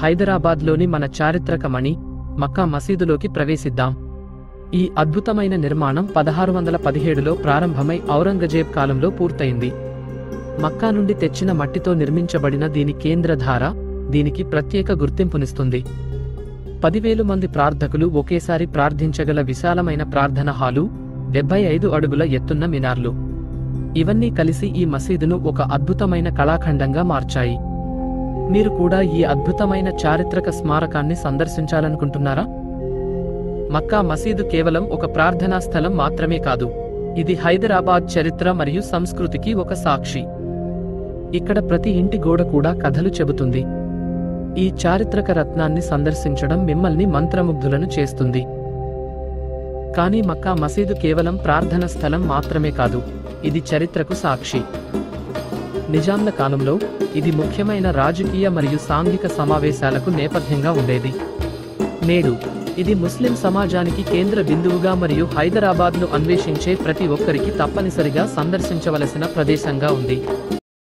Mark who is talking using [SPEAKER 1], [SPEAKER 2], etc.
[SPEAKER 1] హైదరాబాద్లోని మన చారిత్రక మణి మక్కా మసీదులోకి ప్రవేశిద్దాం. ఈ అద్భుతమైన నిర్మాణం 1617లో ప్రారంభమై ఔరంగజేబ్ కాలంలో పూర్తయింది. మక్కా నుండి తెచ్చిన మట్టితో నిర్మించబడిన దీని కేంద్రధార దీనికి ప్రత్యేక గుర్తింపునిస్తుంది. 10,000 మంది ప్రార్థకులు ఒకేసారి ప్రార్థించగల విశాలమైన ప్రార్థన హాలు, 75 అడుగుల ఎత్తున్న మినార్లు, ఇవన్నీ కలిసి ఈ మసీదును ఒక అద్భుతమైన కళాఖండంగా మార్చాయి. మీరు కూడా ఈ అద్భుతమైన చారిత్రక స్మారకాన్ని సందర్శించాలనుకుంటున్నారా? మక్కా మసీదు కేవలం ఒక ప్రార్థనా స్థలం మాత్రమే కాదు, ఇది హైదరాబాద్ చరిత్ర మరియు సంస్కృతికి ఒక సాక్షి. ఇక్కడ ప్రతి ఇంటి గోడ కూడా కథలు చెబుతుంది. ఈ చారిత్రక రత్నాన్ని సందర్శించడం మిమ్మల్ని మంత్రముగ్ధులను చేస్తుంది. కానీ మక్కా మసీదు కేవలం ప్రార్థన స్థలం మాత్రమే కాదు, ఇది చరిత్రకు సాక్షి. నిజాంల కాలంలో ఇది ముఖ్యమైన రాజకీయ మరియు సాంఘిక సమావేశాలకు నేపథ్యంగా ఉండేది. నేడు ఇది ముస్లిం సమాజానికి కేంద్ర బిందువుగా మరియు హైదరాబాద్ను అన్వేషించే ప్రతి ఒక్కరికి తప్పనిసరిగా సందర్శించవలసిన ప్రదేశంగా ఉంది.